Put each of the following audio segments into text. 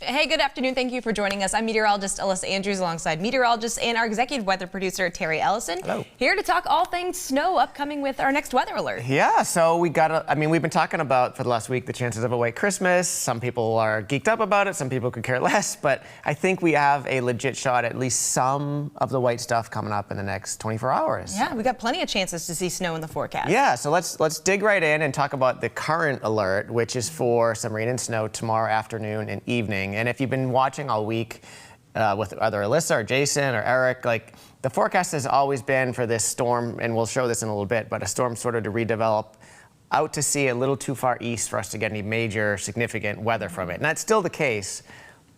Hey, good afternoon. Thank you for joining us. I'm meteorologist Alyssa Andrews alongside meteorologist and our executive weather producer, Terry Eliasen. Hello. Here to talk all things snow upcoming with our next weather alert. Yeah, so we've been talking about for the last week the chances of a white Christmas. Some people are geeked up about it. Some people could care less. But I think we have a legit shot at least some of the white stuff coming up in the next 24 hours. Yeah, we got plenty of chances to see snow in the forecast. Yeah, so let's dig right in and talk about the current alert, which is for some rain and snow tomorrow afternoon and evening. And if you've been watching all week with either Alyssa or Jason or Eric, like the forecast has always been for this storm, and we'll show this in a little bit, but a storm sort of to redevelop out to sea a little too far east for us to get any major significant weather from it. And that's still the case.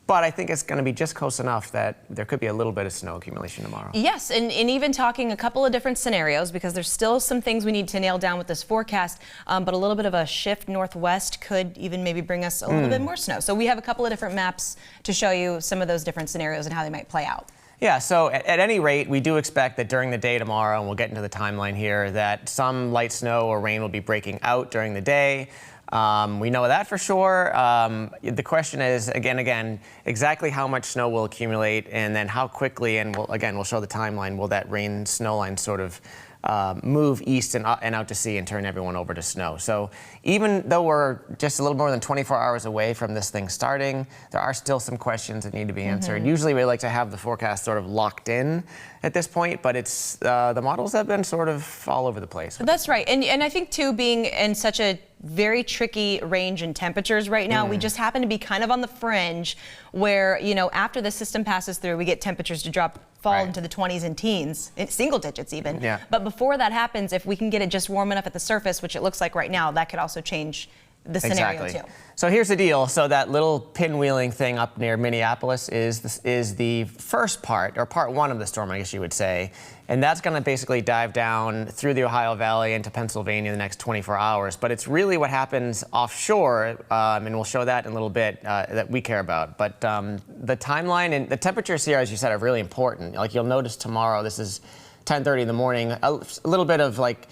But I think it's going to be just close enough that there could be a little bit of snow accumulation tomorrow. Yes, and even talking a couple of different scenarios, because there's still some things we need to nail down with this forecast, but a little bit of a shift northwest could even maybe bring us a little bit more snow. So we have a couple of different maps to show you some of those different scenarios and how they might play out. Yeah, so at any rate, we do expect that during the day tomorrow, and we'll get into the timeline here, that some light snow or rain will be breaking out during the day. We know that for sure. The question is, again, exactly how much snow will accumulate, and then how quickly, and we'll show the timeline, will that rain snow line sort of move east and out to sea and turn everyone over to snow. So even though we're just a little more than 24 hours away from this thing starting, there are still some questions that need to be answered. Usually we like to have the forecast sort of locked in at this point, but it's the models have been sort of all over the place. That's right. And I think, too, being in such a very tricky range in temperatures right now, we just happen to be kind of on the fringe where, you know, after the system passes through, we get temperatures to fall into the 20s and teens, single digits even. Yeah. But before that happens, if we can get it just warm enough at the surface, which it looks like right now, that could also change the scenario too. So here's the deal. So that little pinwheeling thing up near Minneapolis is the first part, or part one of the storm, I guess you would say. And that's going to basically dive down through the Ohio Valley into Pennsylvania in the next 24 hours. But it's really what happens offshore, and we'll show that in a little bit, that we care about. But the timeline and the temperatures here, as you said, are really important. Like you'll notice tomorrow, this is 10:30 in the morning, a little bit of like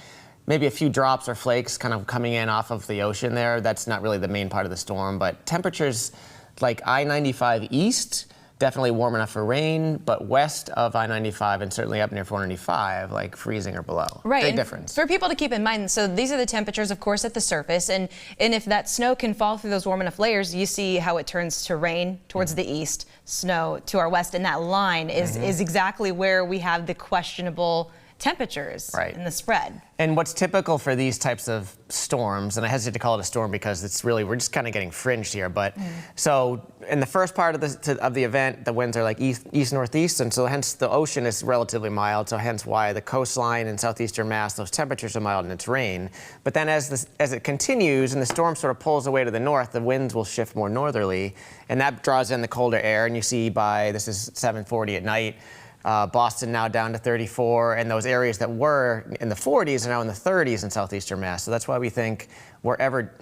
maybe a few drops or flakes kind of coming in off of the ocean there. That's not really the main part of the storm, but temperatures like I-95 east, definitely warm enough for rain, but west of I-95 and certainly up near 495, like freezing or below. Right. Big difference. For people to keep in mind, so these are the temperatures, of course, at the surface, and if that snow can fall through those warm enough layers, you see how it turns to rain towards the east, snow to our west, and that line is exactly where we have the questionable temperatures in the spread. And what's typical for these types of storms, and I hesitate to call it a storm because it's really, we're just kind of getting fringed here, but so in the first part of the event, the winds are like east-northeast, and so hence the ocean is relatively mild, so hence why the coastline in southeastern Mass, those temperatures are mild and it's rain. But then as it continues and the storm sort of pulls away to the north, the winds will shift more northerly, and that draws in the colder air, and you see this is 7:40 at night, Boston now down to 34, and those areas that were in the 40s are now in the 30s in southeastern Mass. So that's why we think whoever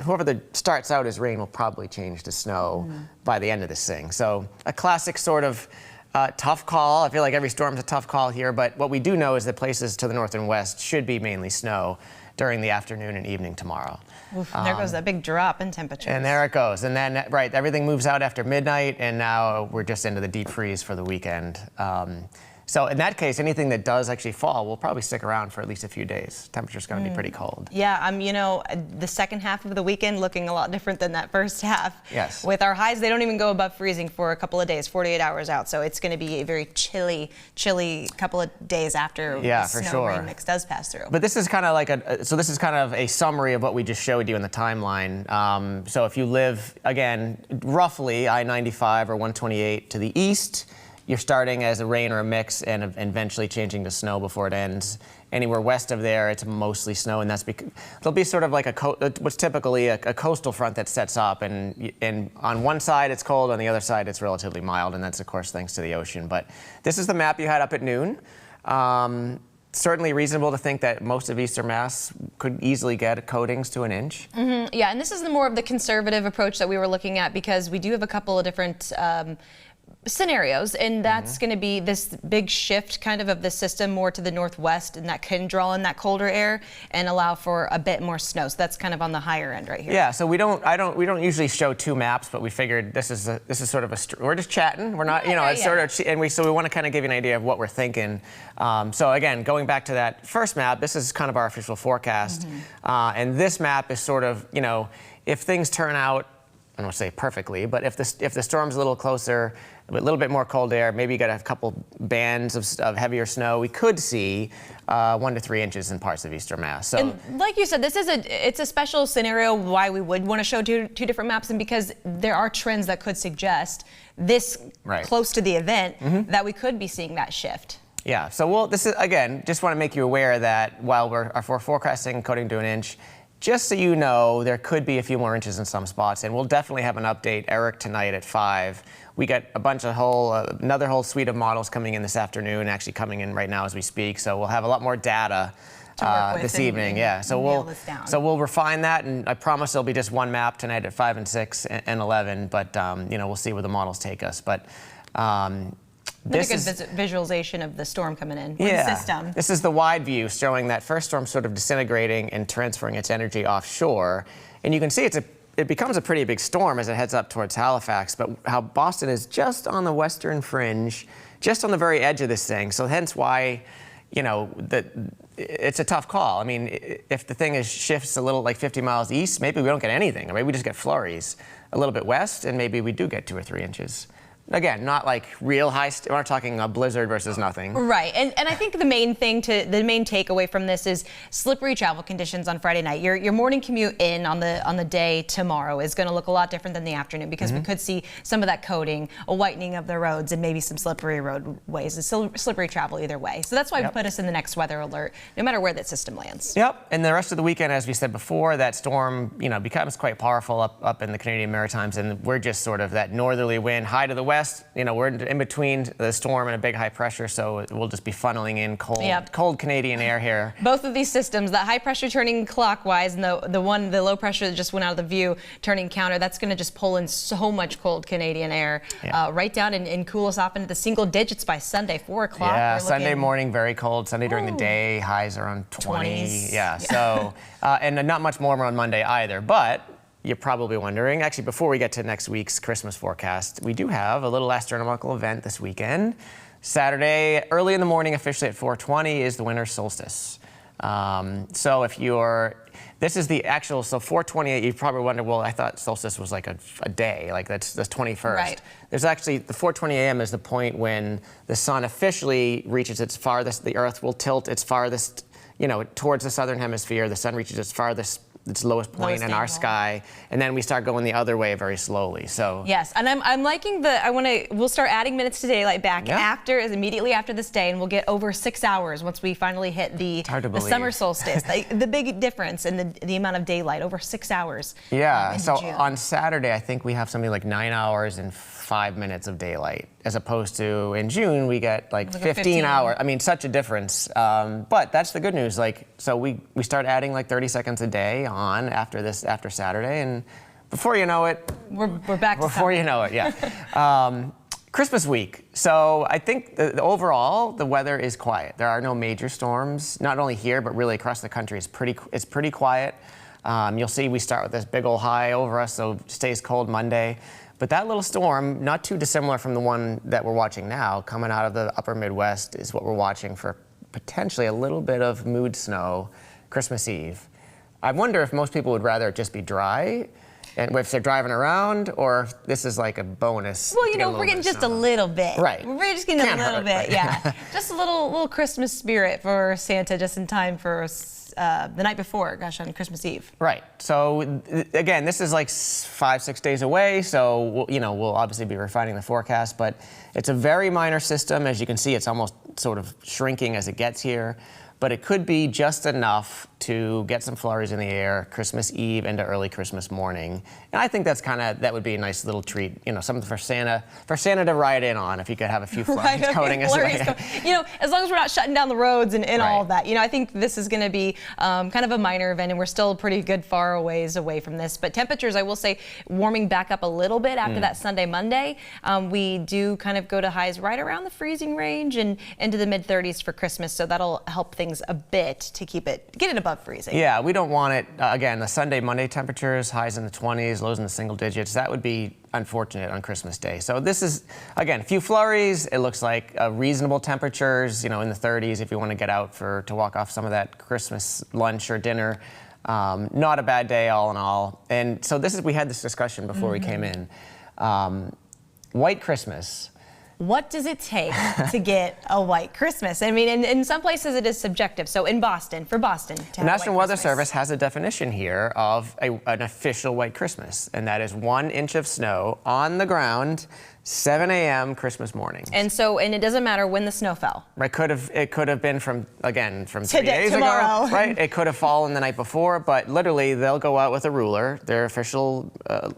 starts out as rain will probably change to snow by the end of this thing. So a classic sort of tough call. I feel like every storm's a tough call here, but what we do know is that places to the north and west should be mainly snow during the afternoon and evening tomorrow. Oof, there goes that big drop in temperature. And there it goes. And then, everything moves out after midnight, and now we're just into the deep freeze for the weekend. So in that case, anything that does actually fall will probably stick around for at least a few days. Temperature's going to be pretty cold. Yeah, you know, the second half of the weekend looking a lot different than that first half. Yes. With our highs, they don't even go above freezing for a couple of days, 48 hours out. So it's going to be a very chilly couple of days after the snow-rain mix does pass through. But this is kind of like this is kind of a summary of what we just showed you in the timeline. So if you live, again, roughly I-95 or 128 to the east, you're starting as a rain or a mix and eventually changing to snow before it ends. Anywhere west of there, it's mostly snow, and that's because there'll be sort of like what's typically a coastal front that sets up, and on one side it's cold, on the other side it's relatively mild, and that's of course thanks to the ocean. But this is the map you had up at noon. Certainly reasonable to think that most of eastern Mass could easily get coatings to an inch. Yeah, and this is more of the conservative approach that we were looking at, because we do have a couple of different scenarios, and that's going to be this big shift kind of the system more to the northwest, and that can draw in that colder air and allow for a bit more snow. So that's kind of on the higher end right here. Yeah, so we don't usually show two maps, but we figured this is sort of we're just chatting. We're not, it's sort of, and we want to kind of give you an idea of what we're thinking. So again, going back to that first map, this is kind of our official forecast, and this map is sort of, if things turn out, I don't want to say perfectly, but if the storm's a little closer, a little bit more cold air, maybe you got a couple bands of heavier snow, we could see 1 to 3 inches in parts of eastern Mass. So, and like you said, it's a special scenario why we would want to show two different maps, and because there are trends that could suggest this close to the event that we could be seeing that shift. Yeah, so this is, again, just want to make you aware that while we're forecasting coating to an inch, just so you know, there could be a few more inches in some spots, and we'll definitely have an update, Eric, tonight at 5. We got a bunch of another whole suite of models coming in this afternoon, actually coming in right now as we speak. So we'll have a lot more data this evening. Yeah, so we'll refine that, and I promise there'll be just one map tonight at 5 and 6 and 11. But we'll see where the models take us. But this is a good visualization of the storm coming in. The system. This is the wide view showing that first storm sort of disintegrating and transferring its energy offshore, and you can see it becomes a pretty big storm as it heads up towards Halifax, but how Boston is just on the western fringe, just on the very edge of this thing. So hence why, it's a tough call. I mean, if the thing shifts a little, like 50 miles east, maybe we don't get anything. Or maybe we just get flurries. A little bit west, and maybe we do get 2 or 3 inches. Again, not like real high. We're not talking a blizzard versus nothing. Right, and I think the main takeaway from this is slippery travel conditions on Friday night. Your morning commute in on the day tomorrow is going to look a lot different than the afternoon, because we could see some of that coating, a whitening of the roads, and maybe some slippery roadways. It's still slippery travel either way. So that's why we put us in the next weather alert, no matter where that system lands. Yep, and the rest of the weekend, as we said before, that storm becomes quite powerful up in the Canadian Maritimes, and we're just sort of that northerly wind, high to the west. We're in between the storm and a big high pressure, so we'll just be funneling in cold Canadian air here. Both of these systems, that high pressure turning clockwise, and the low pressure that just went out of the view turning counter, that's going to just pull in so much cold Canadian air right down and cool us off into the single digits by Sunday, 4 o'clock. Yeah, Sunday morning very cold. Sunday during the day, highs around 20. 20s. Yeah, so and not much warmer on Monday either, but you're probably wondering, actually, before we get to next week's Christmas forecast, we do have a little astronomical event this weekend. Saturday, early in the morning, officially at 4:20, is the winter solstice. So this is the actual, so 4:28, you probably wonder, well, I thought solstice was like a day, like that's the 21st. Right. There's actually, the 4:20 a.m. is the point when the sun officially reaches its farthest, the Earth will tilt its farthest, towards the southern hemisphere, the sun reaches its lowest point in our sky, and then we start going the other way very slowly. So yes, and I'm liking we'll start adding minutes to daylight back immediately after this day, and we'll get over 6 hours once we finally hit the summer solstice. The big difference in the amount of daylight, over 6 hours. Yeah, so on Saturday, I think we have something like 9 hours and 5 minutes of daylight, as opposed to in June we get like 15 hours. I mean, such a difference. But that's the good news. So we start adding like 30 seconds a day on after Saturday, and before you know it, we're back to before you know it, Christmas week. So I think overall the weather is quiet. There are no major storms, not only here but really across the country. It's pretty quiet. You'll see we start with this big old high over us, so it stays cold Monday. But that little storm, not too dissimilar from the one that we're watching now, coming out of the upper Midwest, is what we're watching for potentially a little bit of mood snow Christmas Eve. I wonder if most people would rather it just be dry, and if they're driving around, or if this is like a bonus. Well, we're getting just a little bit. Right. We're just getting a little bit, just a little Christmas spirit for Santa, just in time for the night before, on Christmas Eve. Right. So again, this is like 5-6 days away, so we'll obviously be refining the forecast, but it's a very minor system. As you can see, it's almost sort of shrinking as it gets here, but it could be just enough to get some flurries in the air Christmas Eve into early Christmas morning. And I think that would be a nice little treat, you know, something for Santa to ride in on, if he could have a few flurries going his way. You know, as long as we're not shutting down the roads and Right. all of that. You know, I think this is going to be kind of a minor event, and we're still pretty good far ways away from this. But temperatures, I will say, warming back up a little bit after that Sunday, Monday. We do kind of go to highs right around the freezing range and into the mid-30s for Christmas, so that'll help things a bit to get it above freezing. Yeah, we don't want it, again, the Sunday, Monday temperatures, highs in the 20s, lows in the single digits. That would be unfortunate on Christmas Day. So this is, again, a few flurries. It looks like reasonable temperatures, you know, in the 30s if you want to get out to walk off some of that Christmas lunch or dinner. Not a bad day all in all. And so we had this discussion before we came in. White Christmas. What does it take to get a white Christmas? I mean, in some places it is subjective. So in Boston, to the National Weather Service has a definition here of an official white Christmas, and that is 1 inch of snow on the ground, 7 a.m. Christmas morning. And it doesn't matter when the snow fell. Right, it could have been from 3 days tomorrow. ago, right? It could have fallen the night before, but literally they'll go out with a ruler. Their official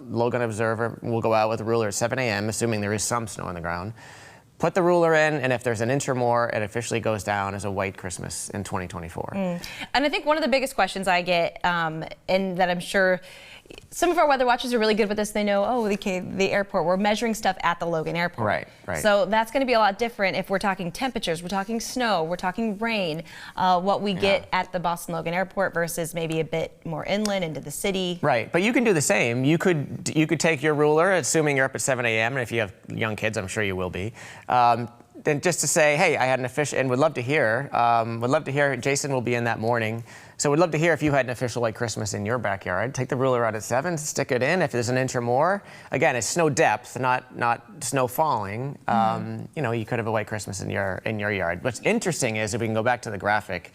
Logan Observer will go out with a ruler at 7 a.m., assuming there is some snow on the ground. Put the ruler in, and if there's an inch or more, it officially goes down as a white Christmas in 2024. And I think one of the biggest questions I get, and that I'm sure some of our weather watchers are really good with this. They know, oh, okay, the airport, we're measuring stuff at the Logan Airport. Right. So that's going to be a lot different if we're talking temperatures, we're talking snow, we're talking rain, what we get at the Boston Logan Airport versus maybe a bit more inland into the city. Right, but you can do the same. You could take your ruler, assuming you're up at 7 a.m., and if you have young kids, I'm sure you will be. Then just to say, hey, I had an official, and would love to hear, Jason will be in that morning, so we'd love to hear if you had an official white Christmas in your backyard. Take the ruler out at 7, stick it in. If there's an inch or more, again, it's snow depth, not snow falling. You know, you could have a white Christmas in your yard. What's interesting is, if we can go back to the graphic,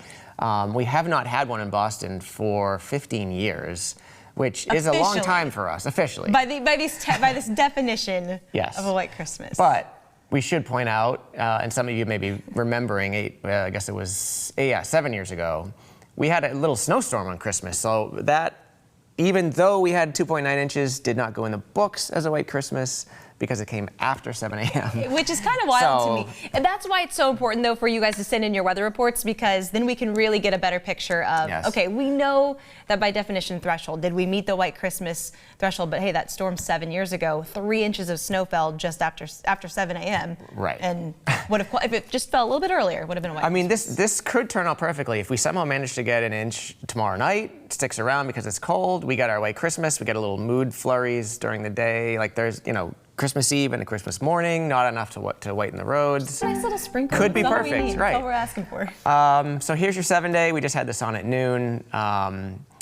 we have not had one in Boston for 15 years. Which is a long time for us, officially. By this definition Yes. of a white Christmas. But we should point out, and some of you may be remembering, I guess it was 7 years ago, we had a little snowstorm on Christmas. So that, even though we had 2.9 inches, did not go in the books as a white Christmas, because it came after 7 a.m. Which is kind of wild to me. And that's why it's so important, though, for you guys to send in your weather reports, because then we can really get a better picture of, okay, we know that by definition threshold, did we meet the white Christmas threshold? But hey, that storm 7 years ago, 3 inches of snow fell just after 7 a.m. Right. And if it just fell a little bit earlier, it would have been a white I mean, Christmas. this could turn out perfectly. If we somehow manage to get an inch tomorrow night, sticks around because it's cold, we got our white Christmas, we get a little mood flurries during the day, like there's, you know, Christmas Eve and a Christmas morning, not enough to whiten the roads. Nice little sprinkle. Could be That's all we perfect, need. right? That's all we're asking for. So here's your 7-day. We just had this on at noon.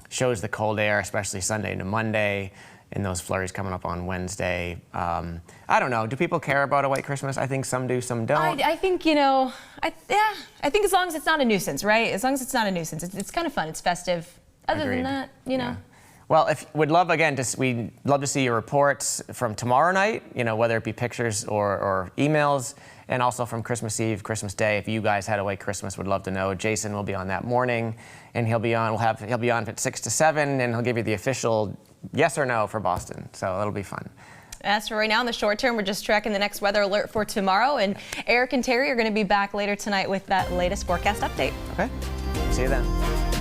Shows the cold air, especially Sunday into Monday, and those flurries coming up on Wednesday. I don't know. Do people care about a white Christmas? I think some do, some don't. I think, you know, I think as long as it's not a nuisance, right? As long as it's not a nuisance, it's kind of fun. It's festive. Other than that, you know. Yeah. Well, we'd love to see your reports from tomorrow night, you know, whether it be pictures or emails, and also from Christmas Eve, Christmas Day. If you guys had a white Christmas, would love to know. Jason will be on that morning, and he'll be on at 6 to 7, and he'll give you the official yes or no for Boston. So it'll be fun. As for right now, in the short term, we're just tracking the next weather alert for tomorrow, and Eric and Terry are going to be back later tonight with that latest forecast update. Okay. See you then.